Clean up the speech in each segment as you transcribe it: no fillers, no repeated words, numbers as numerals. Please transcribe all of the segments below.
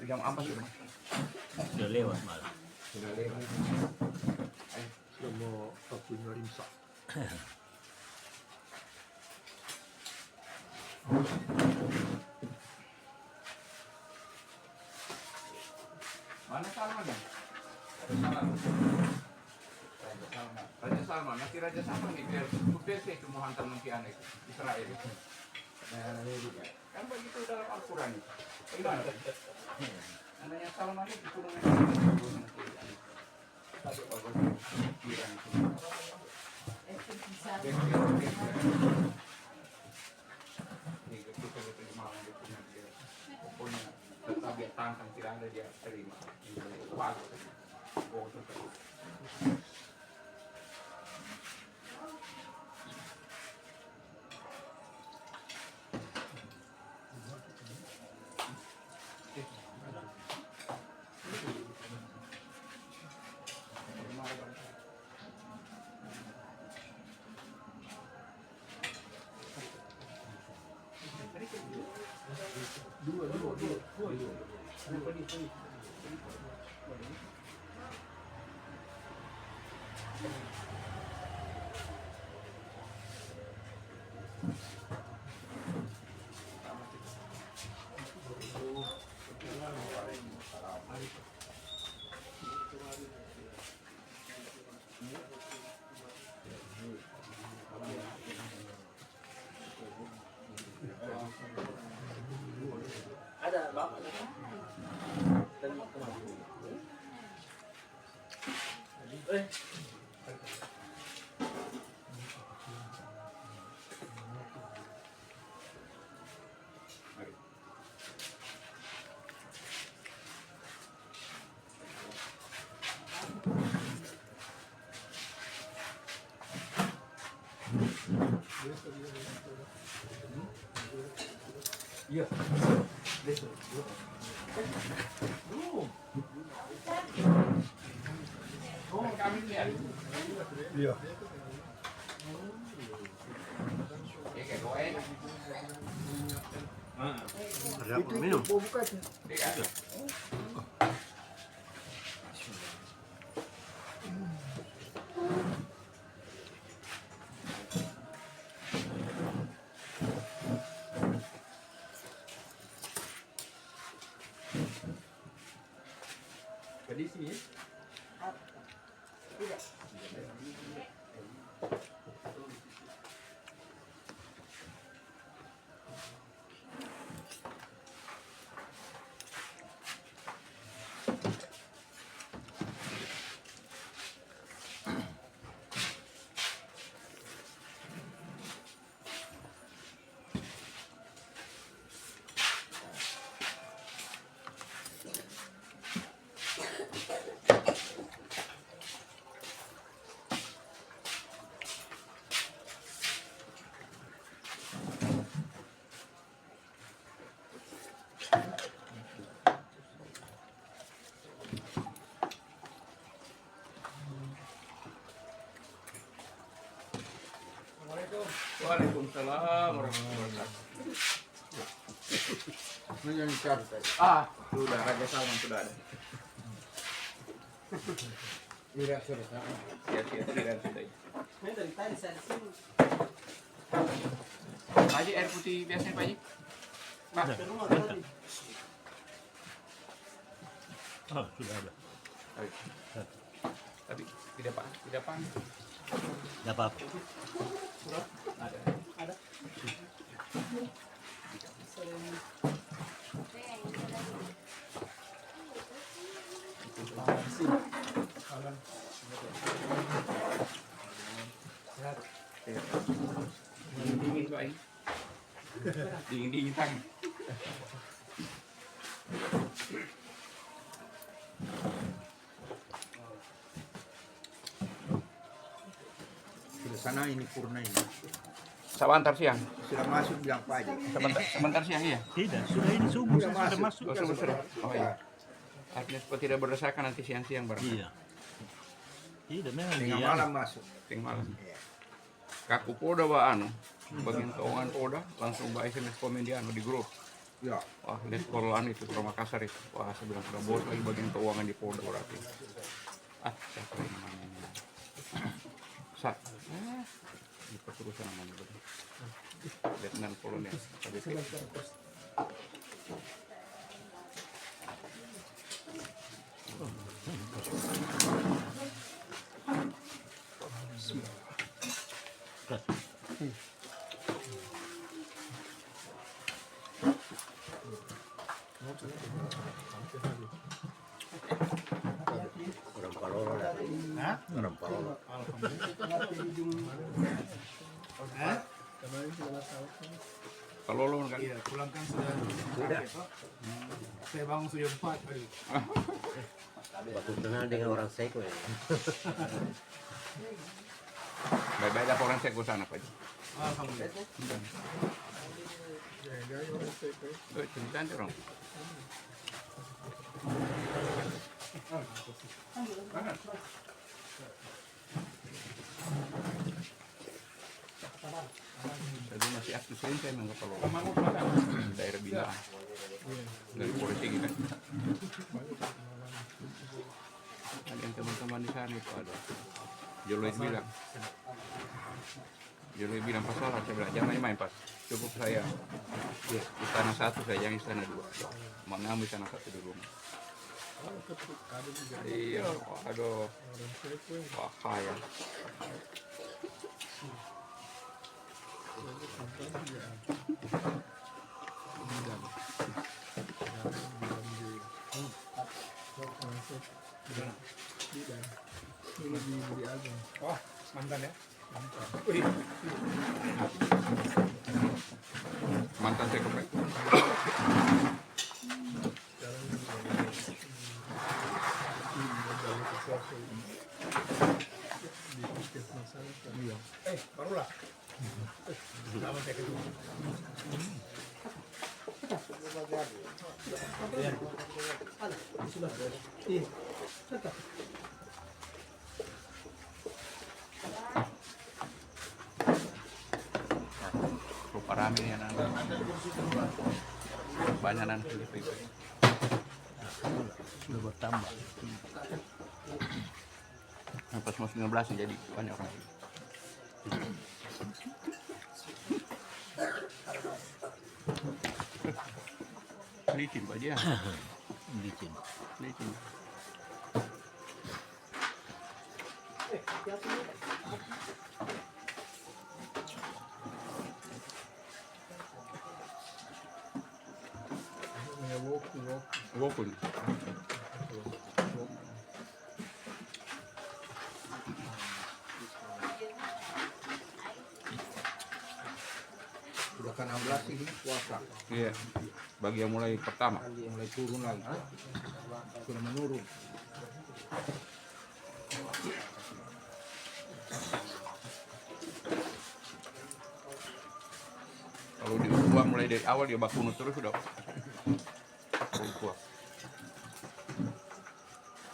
Jam apa sudah? Sudah lewat malah. Sudah lewat. Sudah mau waktunya imsak. Mana Salman ya? Raja Salman, nanti Raja Salman nih biar sukses itu mau hantar nanti aneh Israel itu. Kan begitu dalam Al-Quran itu. Gimana? Anaknya Salman itu turunnya satu bagus pikiran itu. Pokoknya tetap dia tantang tidak ada dia terima. Bagus. Ada bapak dan Iya. Oh, kami lihat. Iya. Ya kayak goen. Ada apa minum? Iya. Di sini. Waalaikumsalam warahmatullahi wabarakatuh. Ah, sudah Raja Salman sudah ada. Sudah. Siap, sudah. Pak Haji, air putih biasanya Pak Haji? Pak. oh, sudah ada. Tapi tidak Pak. Tidak apa-apa. Ada. Dingin Pak ini. Dingin tangan. Sana ini purna ini. Sebentar siang. Sudah masuk bilang Pak Haji. Sebentar siang iya. Tidak, sudah ini subuh sudah masuk. Sudah. Oh iya. Artinya supaya tidak berdesakan nanti siang-siang bareng. Iya. Tidak memang Tengah dia. malam masuk. Tengah malam. Iya. Kaku poda ba anu. Bagian keuangan poda langsung ba SMS komen di anu di grup. Ya. Wah, lihat sekolahan itu Kota Makassar itu. Wah, saya bilang udah bos lagi bagian keuangan di Polda berarti. Ah, siapa ini namanya? Ini keterusan namanya betul. Letnan Kolonel. Orang Palolo dah. Hah? Orang Palolo. Kalau lo kan Iya, pulang kan sudah. Saya bangun sudah 4 tadi. Waktu kenal dengan orang Seko ya. baik-baik laporan saya ke sana Pak. Alhamdulillah. Cerita orang. Jadi masih aktif saya menganggap kalau daerah Binaan dari polisi gitu kan. Ada yang teman-teman di sana itu ada. Joloi bilang pas sholat saya bilang jangan main pas cukup saya istana 1 saya yang istana 2 mengambil istana 1 di rumah. Iya, aduh, bahaya. Oh, mantan ya? Mantan saya kepek. Barulah. Lama saya ketemu. Rupa rame ya nanti. Banyak nanti itu. Sudah bertambah. Pas mau 19 jadi banyak orang. Licin Pak ya. Licin. Licin. Wokun. Sudah ke 16 ini puasa. Iya. Bagi yang mulai pertama. Mulai turun lagi. Sudah menurun. Kalau di Uruguay mulai dari awal dia bakunut terus sudah. Uruguay.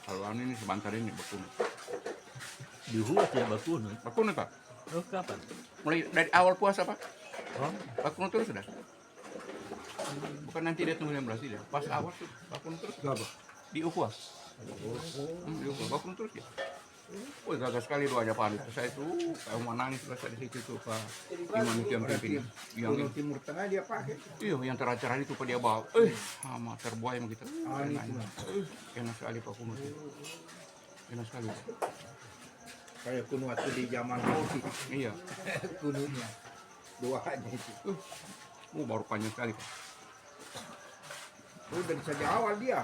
Kalau ini sebentar ini bakunut. Di Hua tidak bakunut. Bakunut Pak. Oh, kapan? Mulai dari awal puasa Pak. Oh, Bakunut terus sudah. Bukan nanti dia tunggu 16 dia. Pas awal tuh bakunut terus. Berapa? Di Uruguay. Di Uruguay bakunut terus ya. Oh gagal sekali doanya Pak Anies. Saya tuh kayak mau nangis pas di situ tuh Pak Imam itu yang pimpin. Turun Timur Tengah dia pakai. Iya yang terakhir itu Pak dia bawa. Sama terbuai sama kita. Enak sekali Pak Kunut. Enak sekali Pak. Kayak kuno waktu di zaman Rosi. Iya. Kununya. Dua aja itu. Baru panjang sekali Pak. Oh, dari sejak awal dia.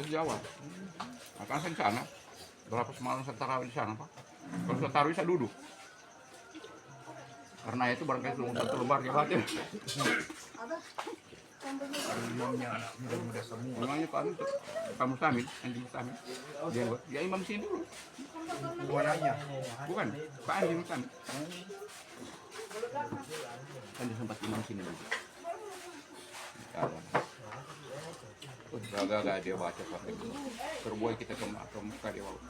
Dari Jawa. Akan saya di sana. Berapa semalam saya tarawih di sana Pak. Kalau saya tarawih saya duduk. Karena itu barangkali belum satu lembar ya Pak. Imamnya anak muda-muda semua. Memangnya Pak Anies, Pak Mustamin, Andi Mustamin. Dia imam sini dulu. Suaranya. Bukan, Pak Andi Mustamin. Kan dia sempat imam sini dulu. Gak dia baca Pak. Terbuai kita ke muka dia walau.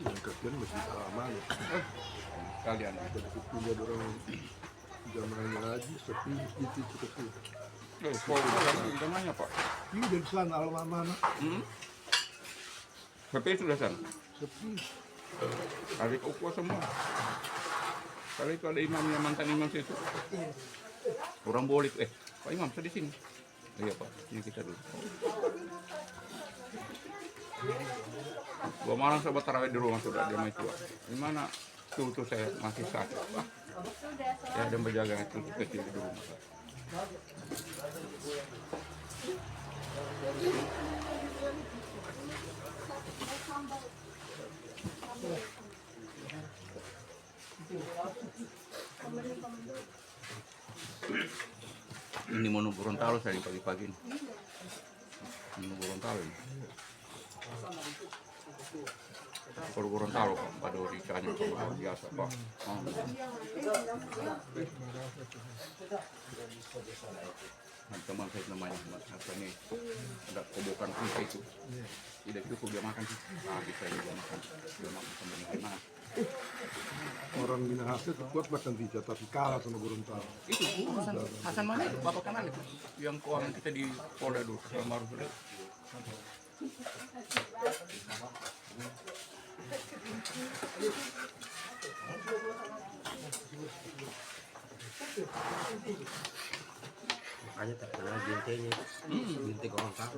Yang kerjaan masih lama ya. Kalian. Punya orang Zamannya lagi sepi gitu kecil. Kok namanya Pak? Ini dari sana mana Tapi sudah sana. sepi. Tarik ukwa semua. Kali itu ada imamnya, mantan imam situ. Orang boleh Pak Imam saya di sini. Iya Pak, ini kita dulu. Gua malam sahabat tarawih di rumah sudah dia tua. Di mana tuh saya masih sakit Pak. Ya ada menjaga itu kecil di rumah. Ini mau Gorontalo saya pagi-pagi ini. Mau Gorontalo ini. Kalau Gorontalo Pak, pada ikannya biasa Pak. Teman saya namanya apa nih? Ada kobokan kita itu. Tidak cukup dia makan sih. Nah, bisa dia makan. Dia makan sama gimana? Orang Minahasa kuat bahkan tidak tapi kalah sama Gorontalo. Itu Hasan mana itu Bapak kenal itu yang keuangan kita di Polda dulu yang baru sudah. Makanya terkenal bintenya. Bintik Gorontalo.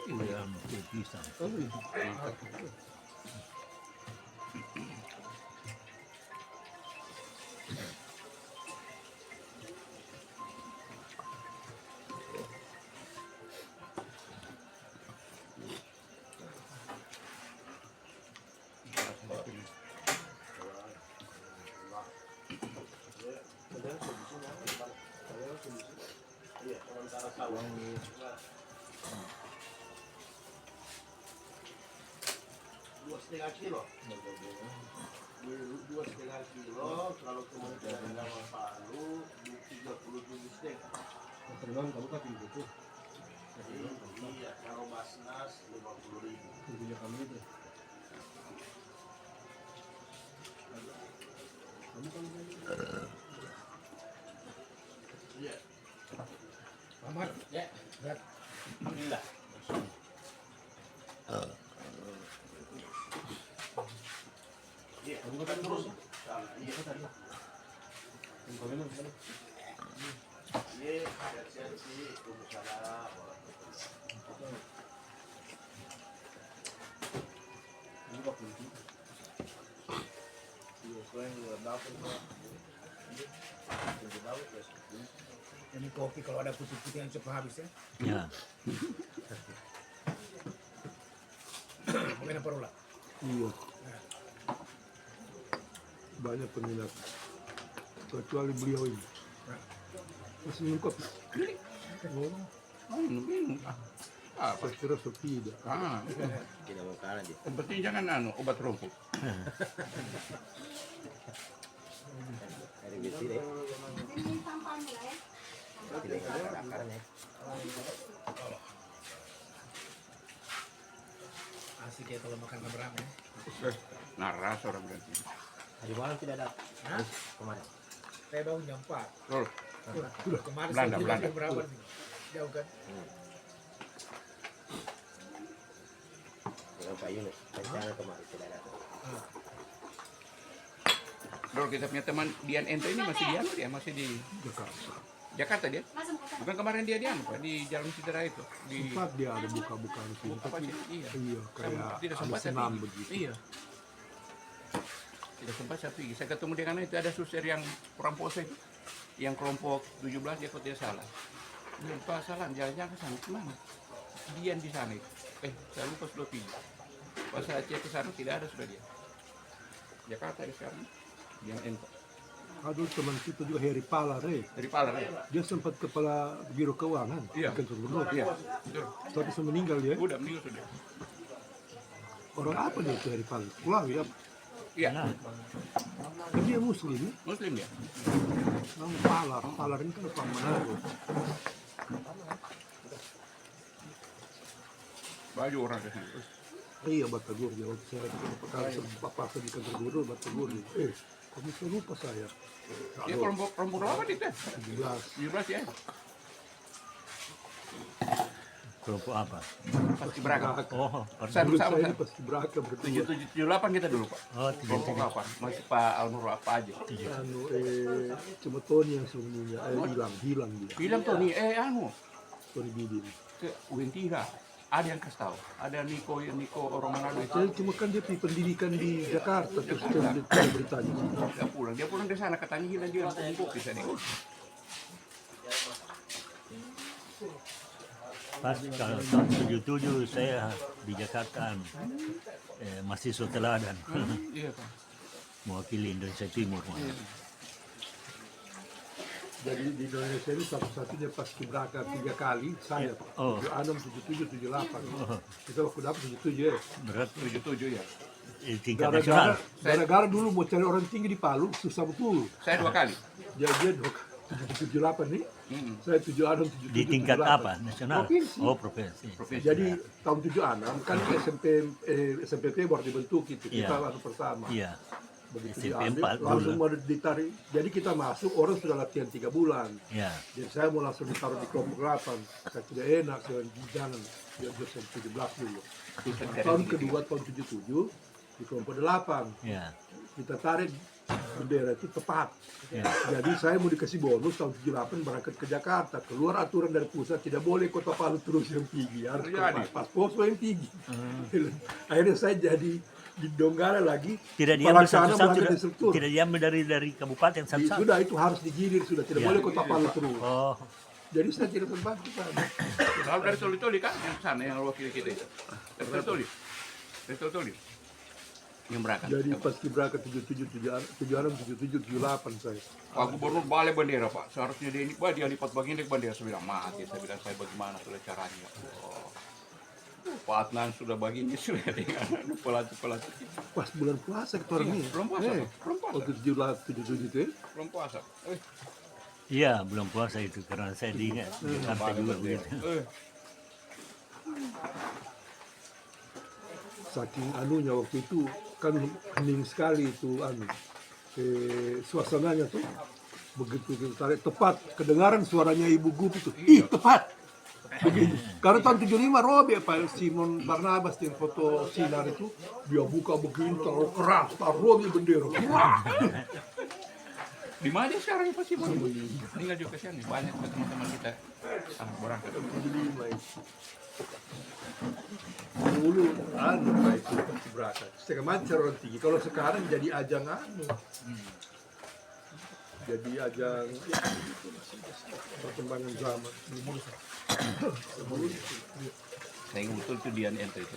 Iya, mesti pisang. Kalau kemudian nama Palu 37 tergantung kamu kan itu. Iya, kalau Basnas 50.000. Punya kami itu. Kamu kan iya. Amat. Ya. Alhamdulillah. Iya, kamu kan terus. Iya, tadi. Kamu kan terus. Iya, siap-siap sih, salah. Ini kok kunci. Iya, saya nggak dapat kok. Ini kopi kalau ada putih-putih yang cepat habis ya. Ya, Bagaimana Parola? Iya. Banyak peminat. Kecuali beliau ini. Masih minum kopi. Minum. Apa? Saya kira sepi dah. Tidak mau kalah dia. Yang penting jangan obat rumput. Dari besi deh. Tidak ada akarnya. Asik ya kalau makan rame-rame. Naras orang berarti. Hari malam tidak ada. Hah? Kemarin. Saya bangun jam 4. Sudah. Kemarin Belanda, saya Belanda. jam berapa nih? Jauh kan? Dengan Pak Yunus. Rencana kemarin tidak ada. Kalau kita punya teman Dian Ente ini masih masih di Jakarta dia. Bukan kemarin dia Pak, di Jalan Citra itu. Di Sempat dia ada buka-buka di sini, apa tapi sih? Iya. iya kayak Tidak ada sempat senam tapi begitu. iya. Tidak sempat tapi saya ketemu dengan itu ada suster yang kurang pose yang kelompok 17 dia kok tidak salah. Dia Pak salah jalan-jalan ke sana kemana? Dian di sana itu. Saya lupa sudah pilih. Pas saya cek ke sana tidak ada sudah dia. Jakarta ya sekarang. Dian Ente. Aduh teman kita juga Heri Palar Dari Palar ya. dia sempat kepala biro keuangan Iya. di kantor gubernur. Iya. Betul. Tapi sudah meninggal dia. Udah meninggal sudah. Orang apa dia itu Heri Palar? Pulau ya. Iya. Dia muslim ya. Muslim ya. Nama Palar. Palar ini kan orang Manado. Baju orang ke sini. Iya Batagor dia. Waktu saya kali sempat di kantor gubernur Batagor dia. Kamu saya lupa saya. Dia kelompok berapa itu? 17. 17 ya. Kelompok apa? Pasti beragam. Oh, Sama Dulu sama. saya ini pasti beragam berdua. 7778 kita dulu Pak. oh Kelompok 3 apa? Masih Pak Alnur apa aja? Anu, cuma Tony yang sebenarnya hilang dia. Bilang tuh nih, Tony Bidin. ke Wentira. Ada yang kasih tahu. Ada Niko orang Manado itu. Saya cuma kan dia pendidikan di Jakarta terus dia beritanya. Dia pulang dari sana katanya hilang dia langsung kopi tadi. Pas kalau tahun 77 saya di Jakarta mahasiswa teladan Iya Pak. mewakili Indonesia Timur. Jadi di Indonesia ini satu-satunya pas Kibraka 3 kali saya Pak. Oh. 76, 77, 78. Kita waktu dapat 77 ya. Berat 77 ya. tingkat nasional. Gara-gara dulu mau cari orang tinggi di Palu susah betul. Saya 2 kali. Dia 78 nih. Saya 76, 77. Di tingkat 78. apa? Nasional? Provinsi. Oh, provinsi. Jadi tahun 76 kan SMPP baru dibentuk itu. Kita Iya. langsung pertama. Iya. Begitu SMP diambil, 4 langsung bulan. mau ditarik. Jadi kita masuk, orang sudah latihan 3 bulan. Iya. Jadi saya mau langsung ditaruh di kelompok 8. Saya tidak enak dengan jangan dia jam 17 dulu. Tahun kedua tahun 77 di kelompok 8. Iya. Kita tarik bendera itu tepat. Iya. Jadi saya mau dikasih bonus tahun 78 berangkat ke Jakarta. Keluar aturan dari pusat tidak boleh Kota Palu terus yang tinggi, harus Jadi. pas poso yang tinggi. Akhirnya saya jadi di Donggala lagi. Tidak diambil pelaksana satu-satu, berangkat di struktur. tidak diambil dari kabupaten satu-satu. Sudah itu harus digilir sudah tidak Iya. boleh Kota Palu terus. Oh, Jadi saya tidak sempat ke sana. Kalau dari Toli-Toli kan yang sana yang wakil kita itu. Dari Toli-Toli. Dari Toli-Toli. Yang berangkat. Jadi pas berangkat 77, 77, 78 saya. Pak Gubernur balik bendera Pak. Seharusnya dia lipat bagian dari bendera. Saya bilang mati. Saya bilang saya bagaimana sudah caranya. Oh. Pak Adnan sudah baginya sudah dengan pelatih. Pas bulan puasa kita orang ini. Belum puasa, Pak. Belum puasa. Waktu 77 itu ya. Belum puasa. iya belum puasa itu karena saya di Jakarta juga begitu. Saking anunya waktu itu kan hening sekali itu suasananya tuh begitu kita tarik tepat kedengaran suaranya Ibu Gup itu tepat begitu karena tahun 75 Robi Pak Simon Barnabas yang foto sinar itu dia buka begini terlalu keras taruh di bendera. Di mana dia sekarang Pak Simon? Tinggal juga kesian nih banyak teman-teman kita berangkat. Dulu Pak itu pasti berangkat setengah macam orang tinggi kalau sekarang jadi ajang jadi ajang perkembangan zaman. Saya ingat betul itu Dian Ente itu.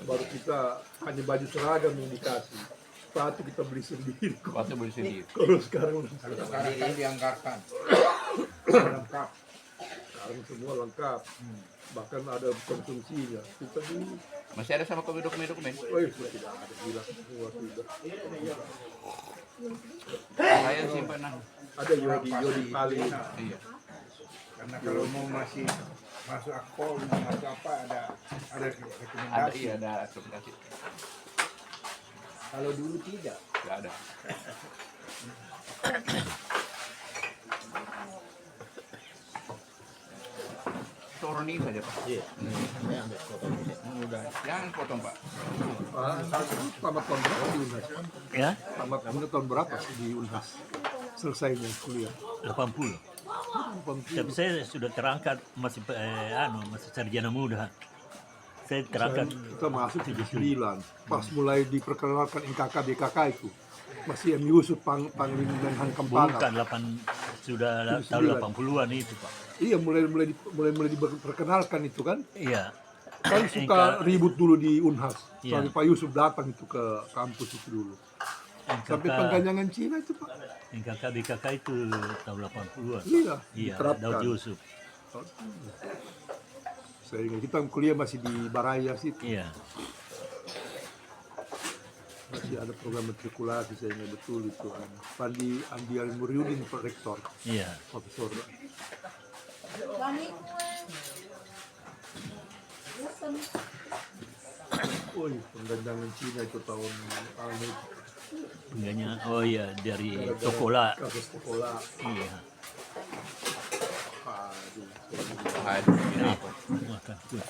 Baru kita hanya baju seragam yang dikasih, sepatu kita beli sendiri. Waktu beli sendiri. Kalau sekarang Sekarang ini dianggarkan. Lengkap. sekarang semua lengkap, bahkan ada konsumsinya. Kita dulu, Masih ada sama dokumen-dokumen? sudah tidak ada, gila semua sudah. Saya simpanan. Ada Yodi Pali. Iya. Karena kalau mau masih masuk akpol, mau masuk apa ada Ada rekomendasi. ada rekomendasi. Kalau dulu tidak. Enggak ada. restoran ini saja Pak. Iya. Saya ambil foto ini. Udah, jangan potong Pak. Tamat tahun berapa di Unhas? Ya, Tamat tahun berapa di Unhas? Selesainya kuliah. 80. Tapi saya sudah terangkat masih masih sarjana muda. Saya terangkat Kita masuk 79. Pas mulai diperkenalkan NKK BKK itu. Masih M. Yusuf Panglima Menhan Kempana. bukan sudah tahun 80-an itu, Pak. Iya, mulai diperkenalkan itu kan. Iya. Kan suka ribut dulu di Unhas. Iya. Sampai Pak Yusuf datang itu ke kampus itu dulu. Sampai pengganyangan Cina itu Pak. NKK BKK itu tahun 80-an. Iya, Iya, diterapkan. Daud Yusuf. Sehingga kita kuliah masih di Baraya situ. Iya. Masih ada program matrikulasi, saya ingat betul itu. Pandi Andi Al-Muriudin rektor, Iya. profesor. Woi, pengganjangan Cina itu tahun Enggaknya, oh iya, dari Tokola. kasus sekolah. Iya. Aduh, Ini apa? Makan kue.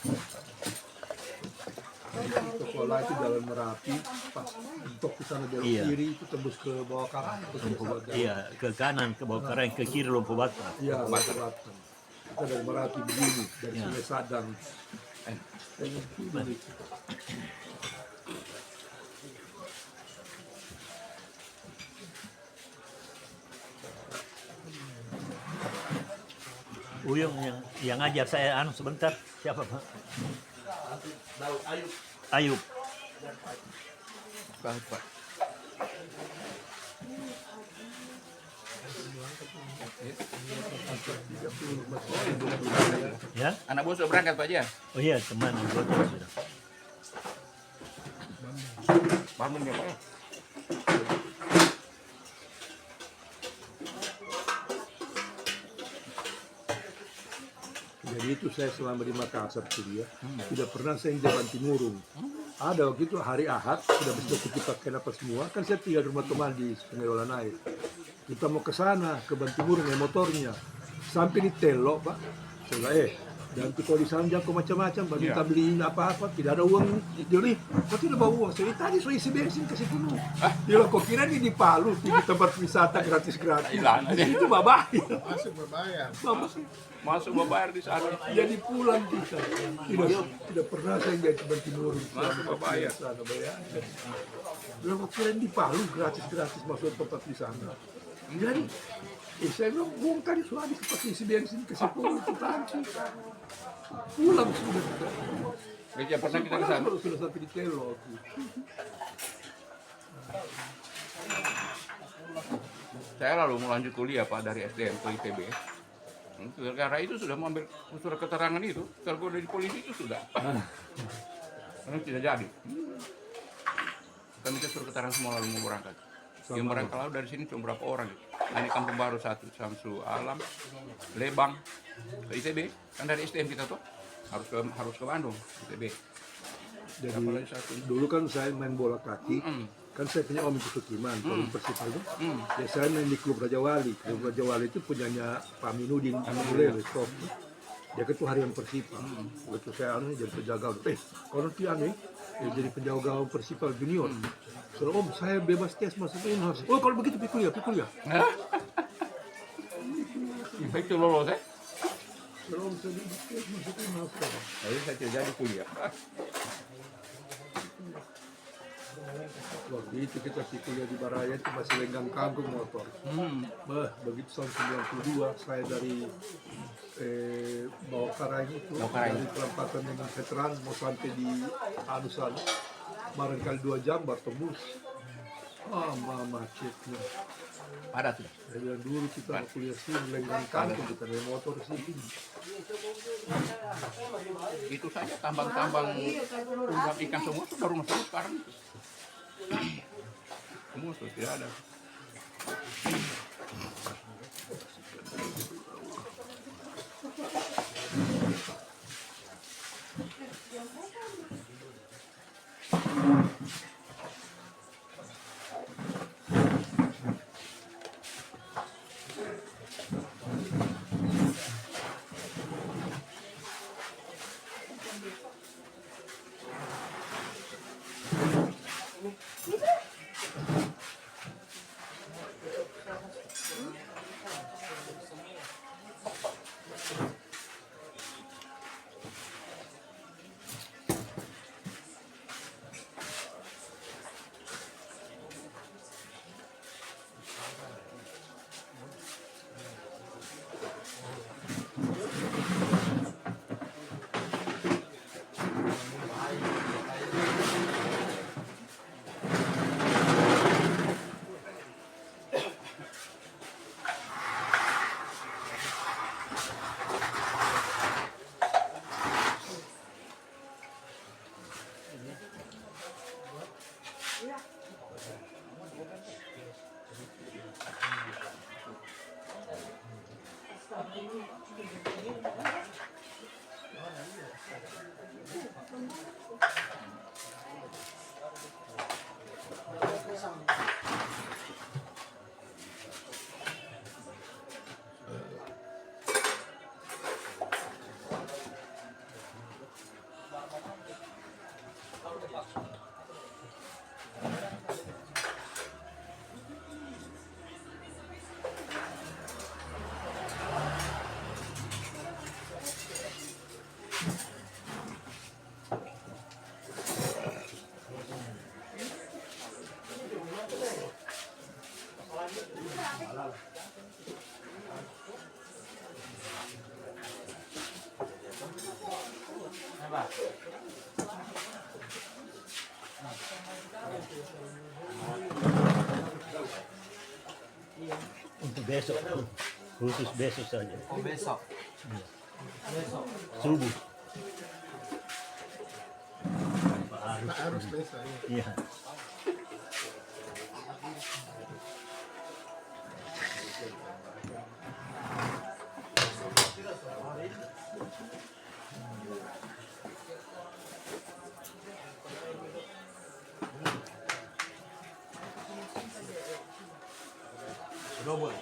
sekolah itu jalan Merapi, pas mentok ke sana belok Iya. kiri itu tembus ke bawah karang. Terus ke bawah jalan. Iya, ke kanan, ke bawah karang, ke kiri Lompo Bata. Iya, Selatan. Kita dari Merapi begini, dari Iya. Sungai Sadang. Uyung yang ajar saya sebentar. Siapa, Pak? Ayub. Baik Pak. Ya? Anak bos sudah berangkat Pak ya? Oh iya, teman anggota sudah. Bangun ya Pak. Jadi itu saya selama di Makassar kuliah, tidak pernah saya injak Bantimurung. Ada waktu itu hari Ahad, sudah besok kita kenapa semua, kan saya tinggal di rumah teman di Sungai Olanai. Kita mau ke sana, ke Bantimurung naik motornya. Sampai di Telok, Pak. Saya bilang, dan kalau di sana jangan kau macam-macam, Pak, minta beliin apa-apa, tidak ada uang. Dia bilang, kau tidak bawa uang. Saya bilang, tadi so isi bensin kasih penuh. Dia bilang, kau kira ini di Palu, di tempat wisata gratis-gratis. Hilang aja. Itu babak. Masuk berbayar. Masuk membayar di sana. Jadi pulang kita tidak pernah saya jadi Bantimurung Masuk berbayar. sana bayar. Bilang kira di Palu gratis masuk tempat di sana. Jadi saya bilang buang tadi sudah habis pakai isi bensin ke situ itu tangki. Pulang sudah. Gereja pernah kita ke sana. Sudah sampai di Telok. Saya lalu mau lanjut kuliah Pak dari SDM ke ITB. Karena itu sudah mengambil surat keterangan itu, kalau udah di polisi itu sudah. Karena tidak jadi. Kami surat keterangan semua lalu mau berangkat. Yang berangkat lalu dari sini cuma berapa orang? Ini Kampung Baru 1, Samsu Alam, Lebang, ke ITB. Kan dari SDM kita tuh harus ke Bandung, ITB. Jadi dulu kan saya main bola kaki. Kan saya punya om itu Sukiman, kalau Persipal itu. Ya saya main di klub Raja Wali. Klub Raja Wali itu punyanya Pak Minudin, Mulele, stop. Dia ketua harian Persipal. Begitu saya jadi penjaga. Kalau nanti jadi penjaga Persipal junior. Soalnya om saya bebas tes masuk Unhas. Oh kalau begitu pikir kuliah. Itu lolos ya? Kalau om saya bebas tes masuk Unhas. Jadi saya tidak jadi kuliah. Waktu itu kita kuliah di Baraya itu masih lenggang kangkung motor. Begitu tahun 92 saya dari Bawakaraeng itu dari perempatan dengan veteran mau sampai di Anusan barangkali 2 jam baru tembus. Macetnya. Ada sudah. Saya bilang dulu kita mau kuliah sini lenggang kangkung kita naik motor sini. Itu saja tambang-tambang ungkap ikan semua itu baru masuk sekarang. Semua sudah tidak ada. Untuk besok, khusus besok saja. Oh besok. Iya. Besok. Subuh. Harus besok. Iya. Double.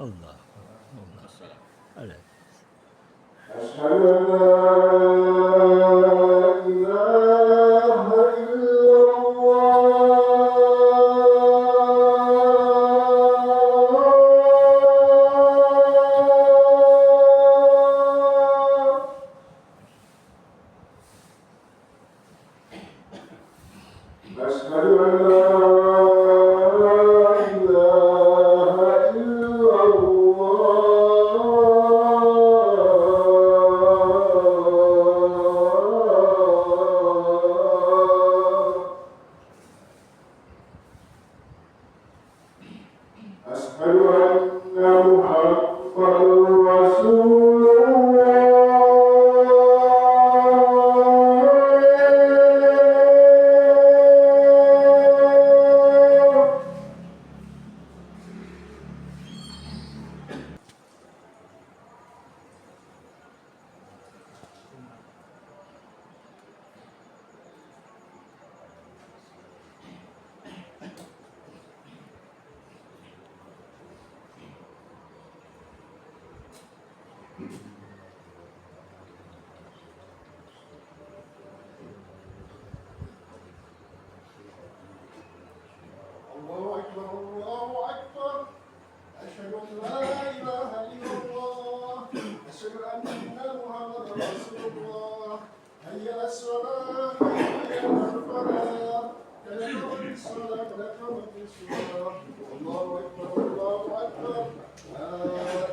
Allah. Allah. قد قامت الصلاة الله أكبر الله أكبر لا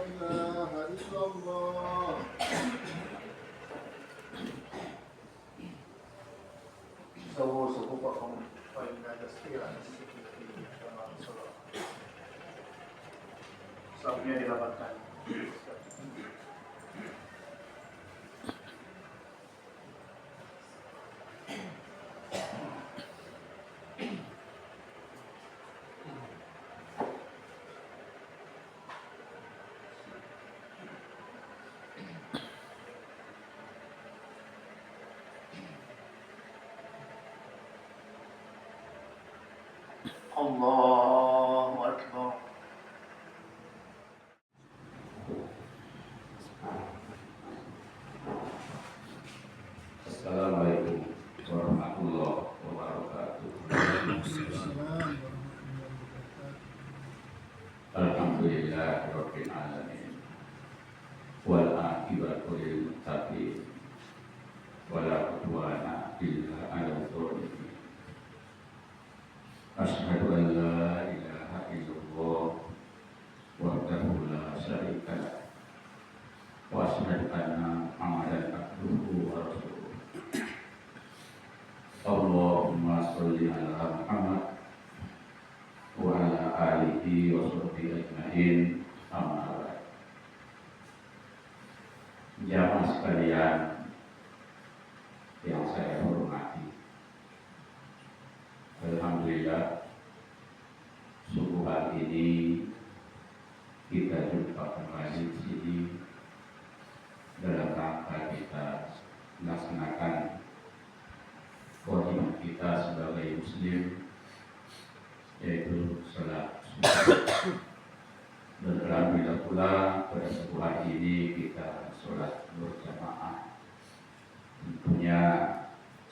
إله إلا الله. سووا صفوفكم فإن تسبيح السكين كما صلى. Sabnya didapatkan. Allahu Akbar. Assalamualaikum warahmatullahi wabarakatuh. Alhamdulillahirabbil alamin. Wal aqibatu lil muttaqin. Wala udwana illa 'alal zalimin. Asyhadu an la ilaha illallah wahdahu la syarika lah. Wa asyhadu anna Muhammadan abduhu wa rasuluh. Allahumma sholli ala Muhammad wa ala alihi wa sahbihi ajmain. Amma ba'd. Jamaah sekalian yang saya hormati, alhamdulillah subuh hari ini kita jumpa kembali di sini dalam rangka kita melaksanakan kewajiban kita sebagai muslim, yaitu salat subuh. Dan alhamdulillah pula pada subuh hari ini kita salat berjamaah. Tentunya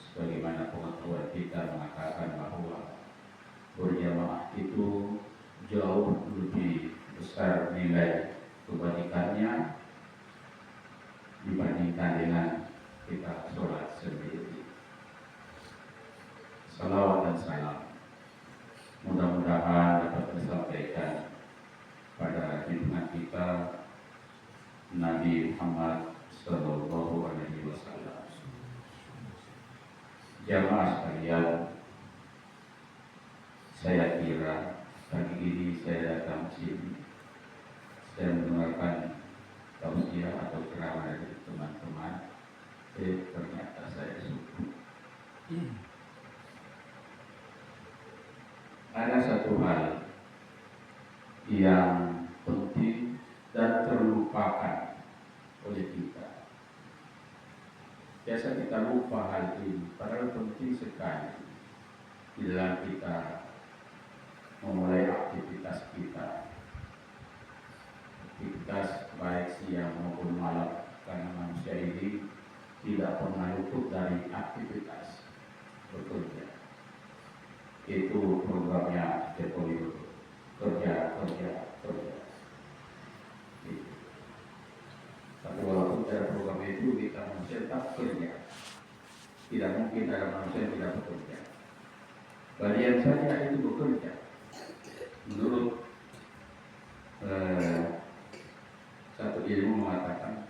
sebagaimana pengetahuan kita mengatakan bahwa berjamaah itu jauh lebih besar nilai kebajikannya dibandingkan dengan kita sholat sendiri. Salawat dan salam mudah-mudahan dapat disampaikan pada junjungan kita Nabi Muhammad Sallallahu Alaihi Wasallam. Jamaah sekalian, saya kira pagi ini saya datang sini, saya mendengarkan tausiah atau ceramah dari teman-teman, ternyata saya suka. Ada satu hal yang penting dan terlupakan oleh kita. Biasa kita lupa hal ini, padahal penting sekali di dalam kita memulai aktivitas kita. Aktivitas baik siang maupun malam, karena manusia ini tidak pernah luput dari aktivitas bekerja. Itu programnya Jokowi, kerja. Gitu. Tapi walaupun dalam program itu kita manusia tetap kerja, tidak mungkin ada manusia yang tidak bekerja. Bagian saja itu bekerja. Menurut satu ilmu mengatakan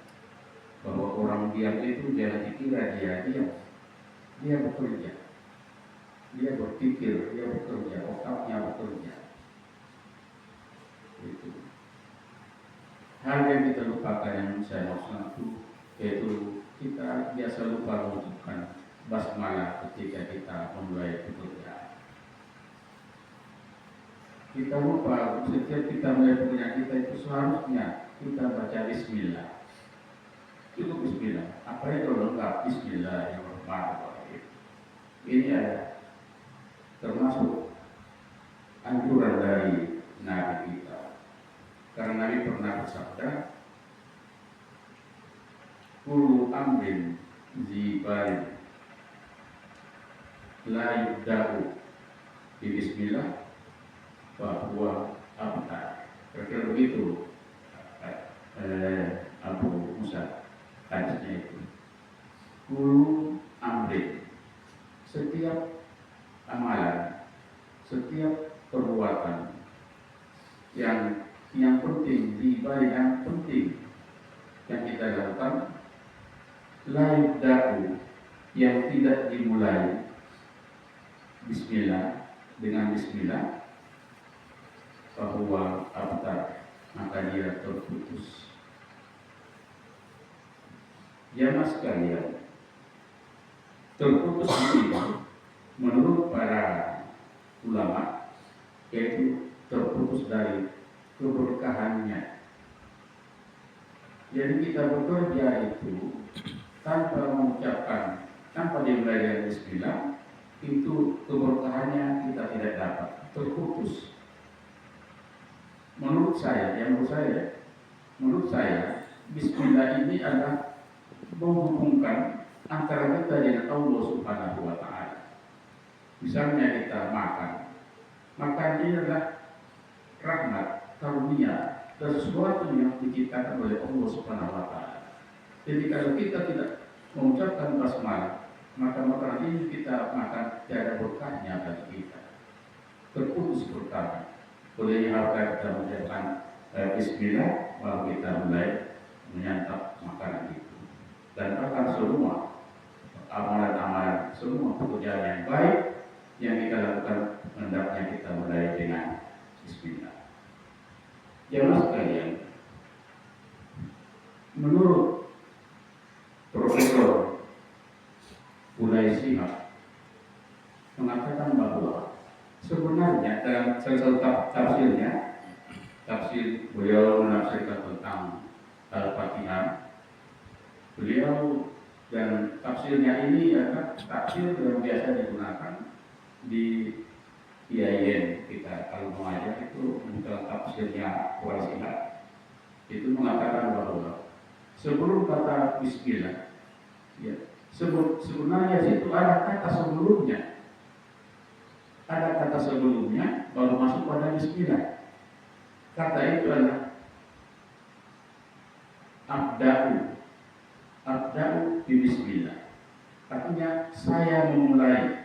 bahwa orang diam itu jangan dikira dia diam, dia bekerja, dia berpikir, dia bekerja, otaknya bekerja. Itu hal yang kita lupakan yang saya maksud itu, yaitu kita biasa lupa mengucapkan basmalah ketika kita memulai pekerjaan. Kita lupa setiap kita mulai pekerjaan kita itu seharusnya kita baca Bismillah. Cukup Bismillah. Apa itu lengkap Bismillahirrahmanirrahim. Ini ada termasuk anjuran dari Nabi kita. Karena Nabi pernah bersabda, kullu amrin zibalin la yubda'u bi bismillah bahwa abtar. Kira-kira begitu Abu Musa hadisnya itu. Kullu amrin, setiap amalan, setiap perbuatan yang penting, di balik yang penting yang kita lakukan, la yubda'u, yang tidak dimulai bismillah, dengan bismillah, bahwa abtar, maka dia terputus. Jamaah sekalian, terputus ini menurut para ulama yaitu terputus dari keberkahannya. Jadi kita bekerja itu tanpa mengucapkan, tanpa dimulai dari bismillah, itu keberkahannya kita tidak dapat, terputus. Menurut saya, bismillah ini adalah menghubungkan antara kita dengan Allah Subhanahu wa Ta'ala. Misalnya kita makan ini adalah rahmat, karunia, dan sesuatu yang diciptakan oleh Allah Subhanahu wa Ta'ala. Jadi kalau kita tidak mengucapkan basmalah, maka makanan ini kita makan tiada berkahnya bagi kita, terputus berkah. Oleh harta kita mengucapkan bismillah, baru kita mulai menyantap makanan itu. Dan akan semua amalan-amalan, semua pekerjaan yang baik yang kita lakukan, hendaknya kita mulai dengan bismillah. Jamaah sekalian, menurut Profesor Ulay Shihab mengatakan bahwa sebenarnya dalam salah satu tafsirnya, tafsir beliau menafsirkan tentang Al-Fatihah. Beliau dan tafsirnya ini adalah tafsir yang biasa digunakan di IAIN kita kalau mengajar itu dalam tafsirnya Wasilah itu mengatakan bahwa sebelum kata bismillah, ya, sebenarnya itu ada kata sebelumnya, baru masuk pada bismillah. Kata itu adalah abda'u bismillah, artinya saya memulai.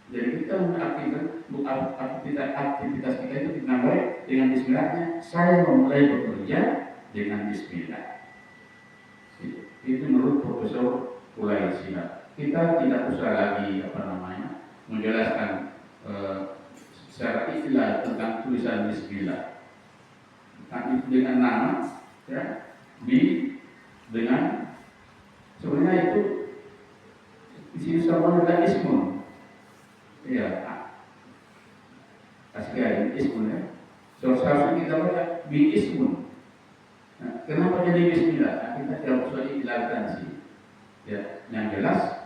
Jadi kita mengartikan aktivitas kita itu dimulai dengan bismillahnya. Saya memulai bekerja dengan bismillah. Itu menurut Profesor Ulay Shihab. Kita tidak usah lagi menjelaskan secara istilah tentang tulisan bismillah. Tapi dengan nama, ya, dengan sebenarnya itu isi sama dengan ismun. Ya, aslinya ismun ya. Seharusnya kita baca bi ismun. Nah, kenapa jadi bismillah? Nah, kita tidak usah dijelaskan sih. Ya, yang jelas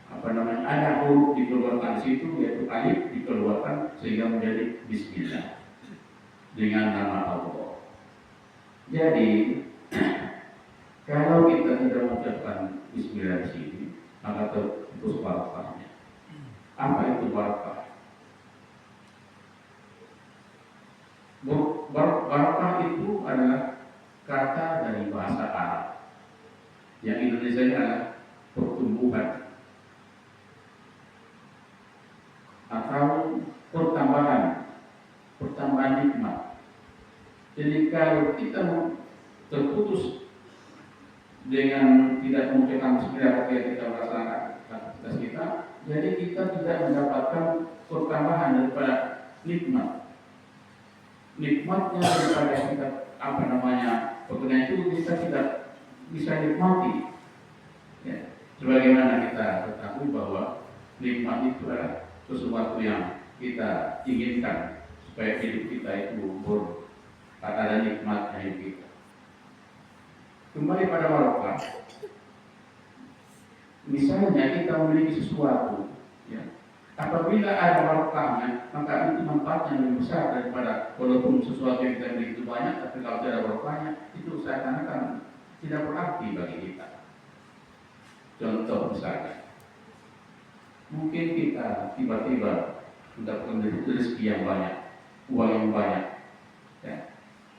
ada huruf dikeluarkan situ, yaitu alif dikeluarkan sehingga menjadi bismillah dengan nama Allah. Jadi kalau kita tidak mengucapkan bismillah di sini, maka terputus barakahnya. Apa itu barakah? Barakah itu adalah kata dari bahasa Arab yang Indonesia adalah pertumbuhan atau pertambahan nikmat. Jadi kalau kita terputus dengan tidak mengucapkan bismillah ketika kita melaksanakan aktivitas kita, jadi kita tidak mendapatkan pertambahan daripada nikmat. Nikmatnya daripada kita pekerjaan itu kita tidak bisa nikmati. Ya. Sebagaimana kita ketahui bahwa nikmat itu adalah sesuatu yang kita inginkan supaya hidup kita itu ada nikmatnya hidup kita. Kembali pada barokah. Misalnya kita memiliki sesuatu, ya, apabila ada barokahnya, maka itu manfaatnya lebih besar daripada walaupun sesuatu yang kita miliki itu banyak, tapi kalau tidak ada barokahnya, itu seakan-akan tidak berarti bagi kita. Contoh misalnya, mungkin kita tiba-tiba mendapatkan rezeki yang banyak, uang yang banyak, ya.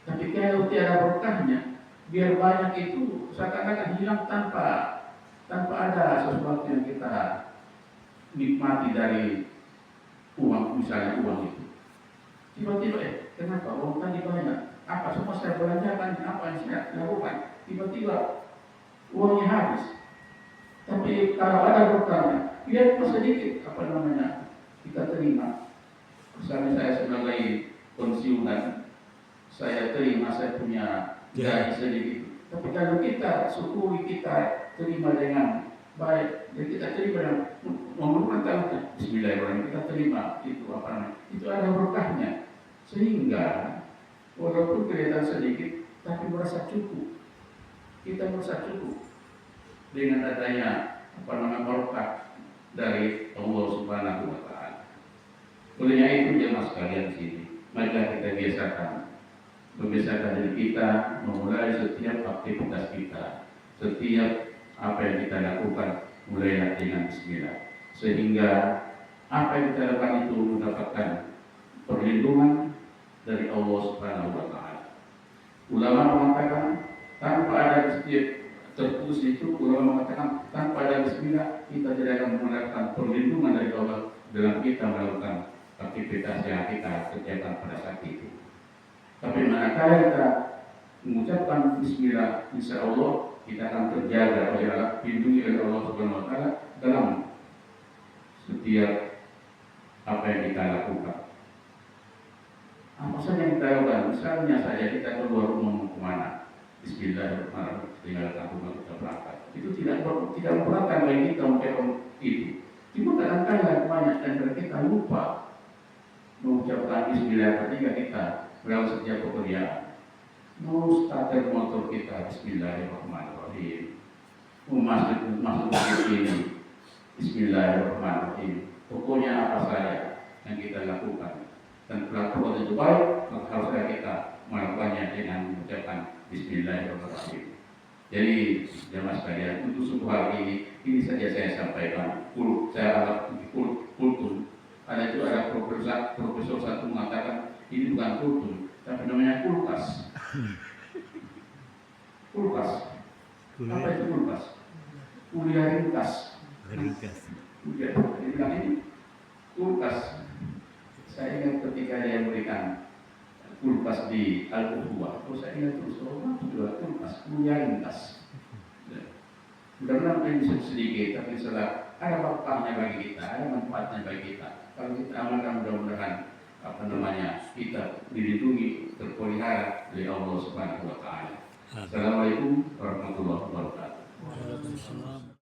Tapi kalau tiada berkahnya, biar banyak itu seakan-akan hilang tanpa ada sesuatu yang kita nikmati dari uang, misalnya uang itu. Tiba-tiba, kenapa uang tadi banyak? Apa semua saya belanjakan, apa yang saya lakukan? Tiba-tiba uangnya habis. Tapi kalau ada berkahnya, biar sedikit kita terima. Misalnya saya sebagai pensiunan, saya terima saya punya gaji sedikit. Tapi kalau kita syukuri, kita terima dengan baik, jadi kita terima dengan menghormatkan Bismillahirrahmanirrahim, kita terima itu itu ada berkahnya, sehingga walaupun kelihatan sedikit, tapi merasa cukup. Kita merasa cukup dengan adanya berkah dari Allah Subhanahu wa Ta'ala. Olehnya itu jemaah sekalian di sini, maka kita membiasakan diri kita memulai setiap aktivitas kita, setiap apa yang kita lakukan mulailah dengan Bismillah, sehingga apa yang kita lakukan itu mendapatkan perlindungan dari Allah Subhanahu wa Ta'ala. Ulama mengatakan tanpa ada setiap terputus itu, ulama mengatakan tanpa ada Bismillah kita tidak akan mendapatkan perlindungan dari Allah dalam kita melakukan aktivitas yang kita kerjakan pada saat itu. Tapi manakala kita mengucapkan Bismillah, insya Allah kita akan terjaga oleh Allah, dilindungi oleh Allah Subhanahu wa Ta'ala dalam setiap apa yang kita lakukan. Apa saja yang kita lakukan, misalnya saja kita keluar rumah mau kemana, Bismillahirrahmanirrahim, tinggalkan rumah kita berangkat. Itu tidak memberatkan bagi kita mengucapkan itu. Cuma kadang-kadang banyak dari kita lupa mengucapkan Bismillah ketika kita melakukan setiap pekerjaan. Mau starter motor kita, Bismillahirrahmanirrahim. Masuk ini, Bismillahirrahmanirrahim. Pokoknya apa saja yang kita lakukan dan perlakuan itu baik, maka harusnya kita melakukannya dengan mengucapkan Bismillahirrahmanirrahim. Jadi jemaah sekalian, untuk subuh hari ini saja saya sampaikan. Saya anggap kultum. Ada profesor satu mengatakan ini bukan kultum, tapi namanya kulkas. Kulkas. Apa itu kulkas? Kuliah ringkas. Kuliah ini kulkas. Saya ingat ketika dia memberikan kulkas di Al-Quwa, terus saya ingat terus juga kulkas, kuliah ringkas. Mudah-mudahan ini sedikit, tapi setelah ada manfaatnya bagi kita, ada manfaatnya bagi kita. Kalau kita amalkan mudah-mudahan kita dilindungi, terpelihara oleh Allah Subhanahu wa Ta'ala. Assalamualaikum warahmatullahi wabarakatuh.